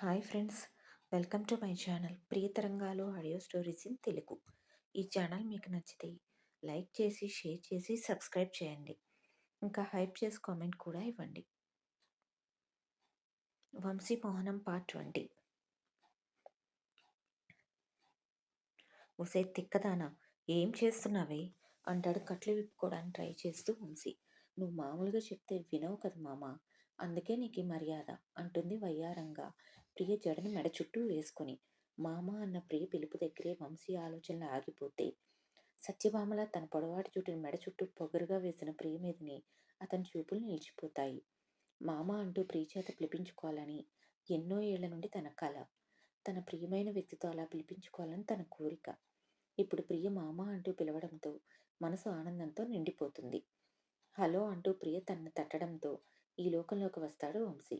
Hi friends, welcome to my channel Priyatarangalu audio stories in Telugu. ఈ channel మీకు నచ్చితే like చేసి, షేర్ చేసి, సబ్స్క్రైబ్ చేయండి. ఇంకా హైప్ చేసి కామెంట్ కూడా ఇవ్వండి. వంశీ మోహనం పార్ట్ 20. ఒసే తిక్కదానా, ఏం చేస్తున్నావే అంటాడు కట్లు విప్పుకోవడానికి ట్రై చేస్తూ వంశీ. నువ్వు మామూలుగా చెప్తే వినవు కదా మామ, అందుకే నీకు ఈ మర్యాద అంటుంది వయ్యారంగా ప్రియ జడని మెడ చుట్టూ వేసుకొని. మామ అన్న ప్రియ పిలుపు దగ్గరే వంశీ ఆలోచనలు ఆగిపోతే సత్యభామల తన పొడవాటి చుట్టూ మెడ చుట్టూ పొగరుగా వేసిన ప్రియ మీదని అతని చూపులు నిలిచిపోతాయి. మామ అంటూ ప్రియ చేత పిలిపించుకోవాలని ఎన్నో ఏళ్ల నుండి తన కల. తన ప్రియమైన వ్యక్తితో అలా పిలిపించుకోవాలని తన కోరిక. ఇప్పుడు ప్రియ మామ అంటూ పిలవడంతో మనసు ఆనందంతో నిండిపోతుంది. హలో అంటూ ప్రియ తనను తట్టడంతో ఈ లోకంలోకి వస్తాడు వంశీ.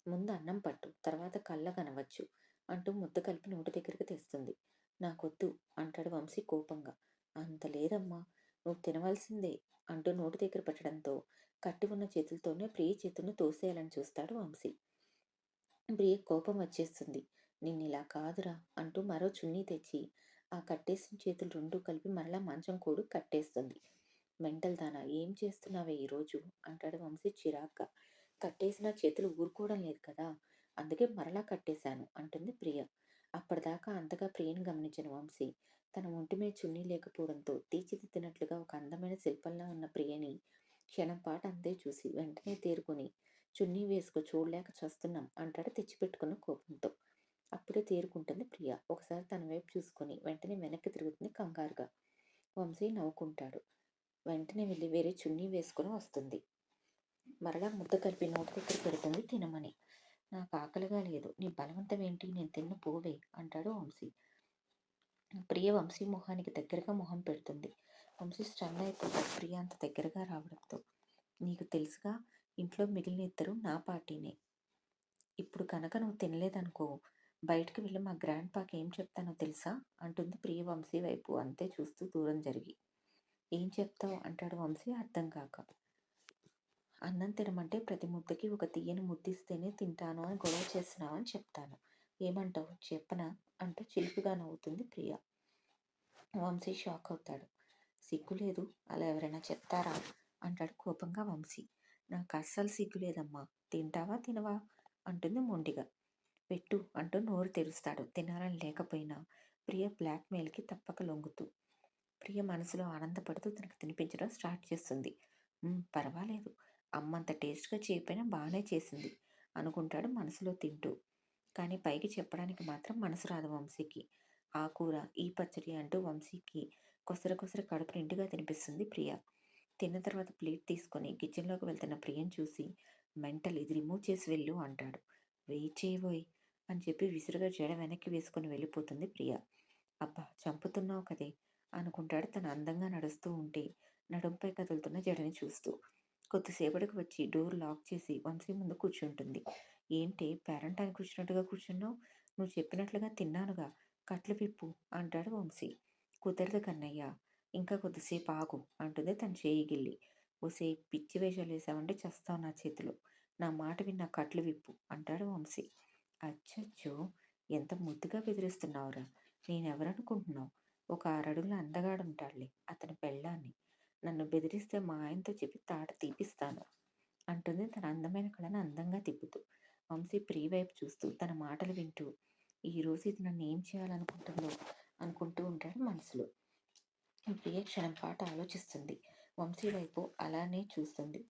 ముందు అన్నం పట్టు, తర్వాత కళ్ళ కనవచ్చు అంటూ ముద్ద కలిపి నోటి దగ్గరికి తెస్తుంది. నాకొద్దు అంటాడు వంశీ కోపంగా. అంత లేదమ్మా, నువ్వు తినవలసిందే అంటూ నోటి దగ్గర పెట్టడంతో కట్టి ఉన్న చేతులతోనే ప్రియ చేతులను తోసేయాలని చూస్తాడు వంశీ. ప్రియ కోపం వచ్చేస్తుంది. నిన్నిలా కాదురా అంటూ మరో చున్నీ తెచ్చి ఆ కట్టేసిన చేతులు రెండూ కలిపి మరలా మంచం కోడు కట్టేస్తుంది. మెంటల్ దానా, ఏం చేస్తున్నావే ఈరోజు అంటాడు వంశీ చిరాగ్గా. కట్టేసిన చేతులు ఊరుకోవడం లేదు కదా, అందుకే మరలా కట్టేశాను అంటుంది ప్రియ. అప్పటిదాకా అంతగా ప్రియను గమనించిన వంశీ తన ఒంటి మీద చున్నీ లేకపోవడంతో తీర్చిదిద్దినట్లుగా ఒక అందమైన శిల్పంలా ఉన్న ప్రియని క్షణం పాటు అంతే చూసి వెంటనే తేరుకొని చున్నీ వేసుకో, చూడలేక చస్తున్నాం అంటాడు తెచ్చిపెట్టుకున్న కోపంతో. అప్పుడే తేరుకుంటుంది ప్రియ. ఒకసారి తన వైపు చూసుకొని వెంటనే వెనక్కి తిరుగుతుంది కంగారుగా. వంశీ నవ్వుకుంటాడు. వెంటనే వెళ్ళి వేరే చున్నీ వేసుకుని వస్తుంది. మరలా ముద్ద కలిపి నోటి దగ్గర పెడుతుంది తినమని. నాకు ఆకలిగా లేదు, నీ బలవంతం ఏంటి, నేను తిన్న పోవే అంటాడు వంశీ. ప్రియ వంశీ మొహానికి దగ్గరగా మొహం పెడుతుంది. వంశీ స్టన్ అయిపోతాడు ప్రియ అంత దగ్గరగా రావడంతో. నీకు తెలుసుగా, ఇంట్లో మిగిలిన ఇద్దరు నా పార్టీనే. ఇప్పుడు కనుక నువ్వు తినలేదనుకో, బయటకు వెళ్ళి మా గ్రాండ్ పాకి ఏం చెప్తానో తెలుసా అంటుంది ప్రియ వంశీ వైపు అంతే చూస్తూ దూరం జరిగి. ఏం చెప్తావు అంటాడు వంశీ అర్థం కాక. అన్నం తినమంటే ప్రతి ముద్దకి ఒక తీయని ముద్దిస్తేనే తింటాను అని గొడవ చేస్తున్నావు అని చెప్తాను. ఏమంటావు, చెప్పనా అంటూ చిలుపుగా నవ్వుతుంది ప్రియ. వంశీ షాక్ అవుతాడు. సిగ్గులేదు, అలా ఎవరైనా చెప్తారా అంటాడు కోపంగా వంశీ. నాకు అస్సలు సిగ్గులేదమ్మా, తింటావా తినవా అంటుంది మొండిగా. పెట్టు అంటూ నోరు తెరుస్తాడు తినాలని లేకపోయినా ప్రియ బ్లాక్మెయిల్కి తప్పక లొంగుతూ. ప్రియ మనసులో ఆనందపడుతూ తనకు తినిపించడం స్టార్ట్ చేస్తుంది. పర్వాలేదు, అమ్మంత టేస్ట్గా చేయకపోయినా బాగానే చేసింది అనుకుంటాడు మనసులో తింటూ. కానీ పైకి చెప్పడానికి మాత్రం మనసు రాదు వంశీకి. ఆ కూర, ఈ పచ్చడి అంటూ వంశీకి కొసర కొసర కడుపు నిండుగా తినిపిస్తుంది ప్రియ. తిన్న తర్వాత ప్లేట్ తీసుకొని కిచెన్లోకి వెళ్తున్న ప్రియను చూసి మెంటల్, ఇది రిమూవ్ చేసి వెళ్ళు అంటాడు. వెయిట్ చేయబోయ్ అని చెప్పి విసురుగా జడ వెనక్కి వేసుకొని వెళ్ళిపోతుంది ప్రియ. అబ్బా చంపుతున్నావు కదే అనుకుంటాడు తను అందంగా నడుస్తూ ఉంటే నడుంపై కదులుతున్న జడని చూస్తూ. కొద్దిసేపటికి వచ్చి డోర్ లాక్ చేసి వంశీ ముందు కూర్చుంటుంది. ఏంటి పేరంటానికి కూర్చున్నట్టుగా కూర్చున్నావు, నువ్వు చెప్పినట్లుగా తిన్నానుగా, కట్లు విప్పు అంటాడు వంశీ. కుదరదు కన్నయ్య, ఇంకా కొద్దిసేపు ఆగు అంటుంది తన చేయి గిల్లి. ఓసే పిచ్చి వేషాలు వేసావంటే చస్తావు నా చేతిలో, నా మాట విన్న కట్లు విప్పు అంటాడు వంశీ. అచ్చచ్చో, ఎంత ముద్దుగా బెదిరిస్తున్నావురా, నేనెవరనుకుంటున్నావు, ఒక 6 అడుగుల అందగాడుంటాడులే, అతని పెళ్ళాన్ని. నన్ను బెదిరిస్తే మా ఆయనతో చెప్పి తాట తీపిస్తాను అంటుంది తన అందమైన కళను అందంగా తిప్పుతూ. వంశీ ప్రియ వైపు చూస్తూ తన మాటలు వింటూ ఈరోజు ఇది నన్ను ఏం చేయాలనుకుంటుందో అనుకుంటూ ఉంటాడు మనసులో. ప్రియ క్షణం పాటు ఆలోచిస్తుంది. వంశీ వైపు అలానే చూస్తుంది.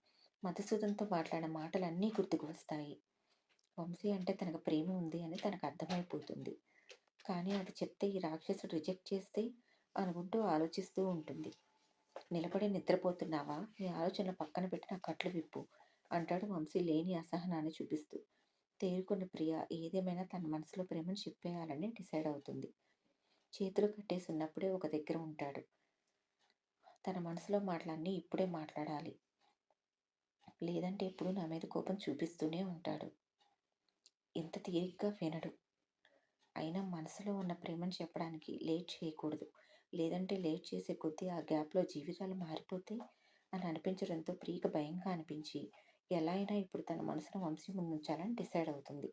మధుసూదన్తో మాట్లాడిన మాటలన్నీ గుర్తుకు వస్తాయి. వంశీ అంటే తనకు ప్రేమ ఉంది అని తనకు అర్థమైపోతుంది. కానీ అది చెప్తే ఈ రాక్షసుడు రిజెక్ట్ చేస్తే అనుకుంటూ ఆలోచిస్తూ ఉంటుంది. నిలబడి నిద్రపోతున్నావా, నీ ఆలోచన పక్కన పెట్టి నా కట్లు విప్పు అంటాడు వంశీ లేని అసహనాన్ని చూపిస్తూ. తేరుకున్న ప్రియ ఏదేమైనా తన మనసులో ప్రేమను చెప్పేయాలని డిసైడ్ అవుతుంది. చేతులు కట్టేసి ఉన్నప్పుడే ఒక దగ్గర ఉంటాడు. తన మనసులో మాటలన్నీ ఇప్పుడే మాట్లాడాలి, లేదంటే ఎప్పుడు నా మీద కోపం చూపిస్తూనే ఉంటాడు. ఎంత తీరిగ్గా వినడు. అయినా మనసులో ఉన్న ప్రేమను చెప్పడానికి లేట్ చేయకూడదు, లేదంటే లేట్ చేసే కొద్దీ ఆ గ్యాప్లో జీవితాలు మారిపోతే అని అనిపించడంతో ప్రియకు భయంగా అనిపించి ఎలా అయినా ఇప్పుడు తన మనసును వంశీ ముందుంచాలని డిసైడ్ అవుతుంది.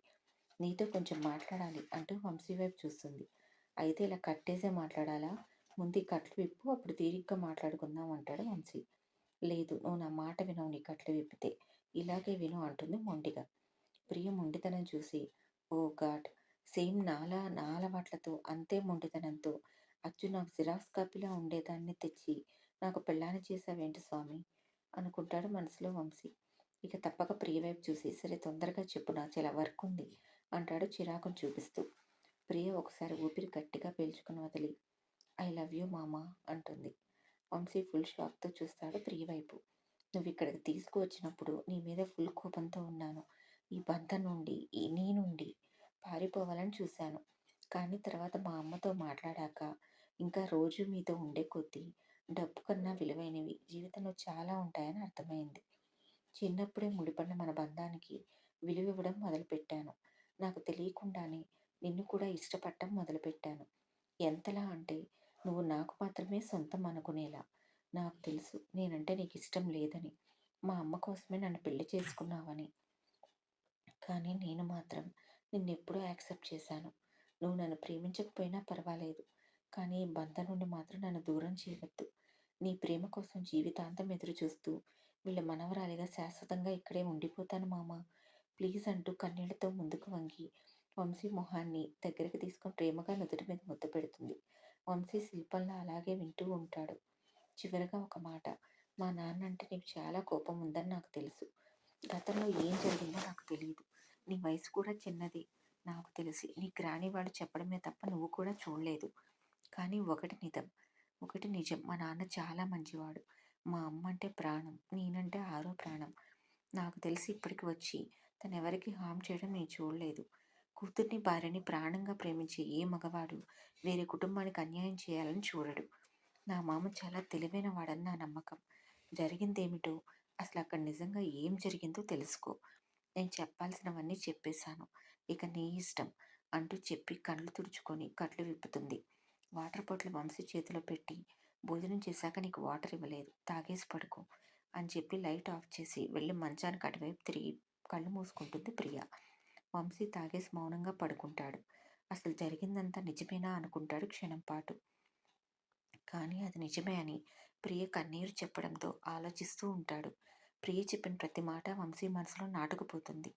నీతో కొంచెం మాట్లాడాలి అంటూ వంశీ వైపు చూస్తుంది. అయితే ఇలా కట్టేసే మాట్లాడాలా? ముందు ఈ కట్లు విప్పు అప్పుడు తీరిగ్గా మాట్లాడుకుందాం అంటాడు వంశీ. లేదు నువ్వు నా మాట వినవు నీ కట్లు విప్పితే. ఇలాగే విను అంటుంది మొండిగా. ప్రియ మొండితనం చూసి ఓ గాడ్! సేమ్ నా అలవాట్లతో అంతే మొండితనంతో అచ్చు నాకు జిరాక్స్ కాపీలా ఉండేదాన్ని తెచ్చి నాకు పెళ్ళాన్ని చేశావేంటి స్వామి అనుకుంటాడు మనసులో వంశీ. ఇక తప్పక ప్రియ వైపు చూసి సరే తొందరగా చెప్పు నాకు చాలా వర్క్ ఉంది అంటాడు చిరాకును చూపిస్తూ. ప్రియ ఒకసారి ఊపిరి గట్టిగా పీల్చుకుని వదిలి ఐ లవ్ యూ మామా అంటుంది. వంశీ ఫుల్ షాక్తో చూస్తాడు ప్రియ వైపు. నువ్వు ఇక్కడికి తీసుకువచ్చినప్పుడు నీ మీద ఫుల్ కోపంతో ఉన్నాను. ఈ బంధం నుండి నీ నుండి పారిపోవాలని చూశాను. కానీ తర్వాత మా అమ్మతో మాట్లాడాక ఇంకా రోజు మీతో ఉండే కొద్దీ డబ్బు కన్నా విలువైనవి జీవితంలో చాలా ఉంటాయని అర్థమైంది. చిన్నప్పుడే ముడిపడిన మన బంధానికి విలువ ఇవ్వడం మొదలుపెట్టాను. నాకు తెలియకుండానే నిన్ను కూడా ఇష్టపడటం మొదలుపెట్టాను. ఎంతలా అంటే నువ్వు నాకు మాత్రమే సొంతం అనుకునేలా. నాకు తెలుసు నేనంటే నీకు ఇష్టం లేదని. మా అమ్మ కోసమే నన్ను పెళ్లి చేసుకున్నావని. కానీ నేను మాత్రం నిన్నెప్పుడూ యాక్సెప్ట్ చేశాను. నువ్వు నన్ను ప్రేమించకపోయినా పర్వాలేదు. కానీ ఈ బంధం నుండి మాత్రం నన్ను దూరం చేయవద్దు. నీ ప్రేమ కోసం జీవితాంతం ఎదురు చూస్తూ వీళ్ళ మనవరాలిగా శాశ్వతంగా ఇక్కడే ఉండిపోతాను మామ. ప్లీజ్ అంటూ కన్నీళ్లతో ముందుకు వంగి వంశీ మొహాన్ని దగ్గరికి తీసుకొని ప్రేమగా నుదుటి మీద ముద్దు పెడుతుంది. వంశీ శిల్పంలా అలాగే వింటూ ఉంటాడు. చివరగా ఒక మాట, మా నాన్న అంటే నీకు చాలా కోపం ఉందని నాకు తెలుసు. గతంలో ఏం జరిగిందో నాకు తెలియదు. నీ వయసు కూడా చిన్నది నాకు తెలిసి. నీ గ్రాని వాళ్ళు చెప్పడమే తప్ప నువ్వు కూడా చూడలేదు. కానీ ఒకటి నిజం మా నాన్న చాలా మంచివాడు. మా అమ్మ అంటే ప్రాణం. నేనంటే ఆరో ప్రాణం. నాకు తెలిసి ఇప్పటికి వచ్చి తనెవరికి హార్మ్ చేయడం నేను చూడలేదు. కూతుర్ని భార్యని ప్రాణంగా ప్రేమించే ఏ మగవాడు వేరే కుటుంబానికి అన్యాయం చేయాలని చూడడు. నా మామ చాలా తెలివైన వాడని నా నమ్మకం. జరిగిందేమిటో అసలు అక్కడ నిజంగా ఏం జరిగిందో తెలుసుకో. నేను చెప్పాల్సినవన్నీ చెప్పేశాను. ఇక నీ ఇష్టం అంటూ చెప్పి కళ్ళు తుడుచుకొని కట్లు విప్పుతుంది. వాటర్ బాటిల్ వంశీ చేతిలో పెట్టి భోజనం చేశాక నీకు వాటర్ ఇవ్వలేదు తాగేసి పడుకో అని చెప్పి లైట్ ఆఫ్ చేసి వెళ్ళి మంచానికి అటువైపు తిరిగి కళ్ళు మూసుకుంటుంది ప్రియ. వంశీ తాగేసి మౌనంగా పడుకుంటాడు. అసలు జరిగిందంతా నిజమేనా అనుకుంటాడు క్షణం పాటు. కానీ అది నిజమే అని ప్రియ కన్నీరు చెప్పడంతో ఆలోచిస్తూ ఉంటాడు. ప్రియ చెప్పిన ప్రతి మాట వంశీ మనసులో నాటుకుపోతుంది.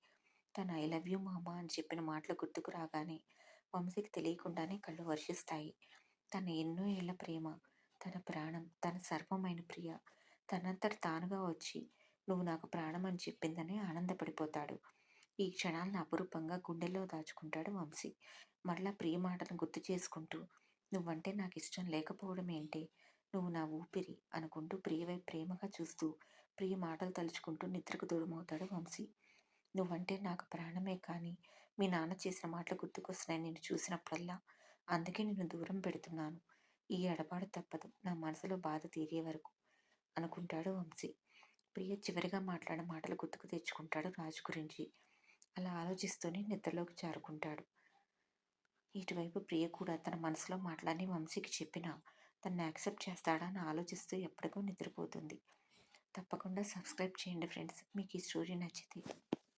తను ఐ లవ్ యూ మామ అని చెప్పిన మాటలు గుర్తుకు రాగానే వంశీకి తెలియకుండానే కళ్ళు వర్షిస్తాయి. తన ఎన్నో ఏళ్ల ప్రేమ, తన ప్రాణం, తన సర్వమైన ప్రియ తనంతట తానుగా వచ్చి నువ్వు నాకు ప్రాణం అని చెప్పిందని ఆనందపడిపోతాడు. ఈ క్షణాలను అపురూపంగా గుండెల్లో దాచుకుంటాడు వంశీ. మరలా ప్రియ మాటను గుర్తు చేసుకుంటూ నువ్వంటే నాకు ఇష్టం లేకపోవడం ఏంటి? నువ్వు నా ఊపిరి అనుకుంటూ ప్రియ వైపు ప్రేమగా చూస్తూ ప్రియ మాటలు తలుచుకుంటూ నిద్రకు దూరమవుతాడు వంశీ. నువ్వంటే నాకు ప్రాణమే కానీ మీ నాన్న చేసిన మాటలు గుర్తుకొస్తున్నాయి నిన్ను చూసినప్పుడల్లా. అందుకే నిన్ను దూరం పెడుతున్నాను. ఈ ఎడబాటు తప్పదు నా మనసులో బాధ తీరే వరకు అనుకుంటాడు వంశీ. ప్రియ చివరిగా మాట్లాడిన మాటలు గుర్తుకు తెచ్చుకుంటాడు రాజు గురించి. అలా ఆలోచిస్తూనే నిద్రలోకి జారుకుంటాడు. ఇటువైపు ప్రియ కూడా తన మనసులో మాటలన్నీ వంశీకి చెప్పినా తనని యాక్సెప్ట్ చేస్తాడా అని ఆలోచిస్తూ ఎప్పటికో నిద్రపోతుంది. తప్పకుండా సబ్స్క్రైబ్ చేయండి ఫ్రెండ్స్. మీకు ఈ స్టోరీ నచ్చితే.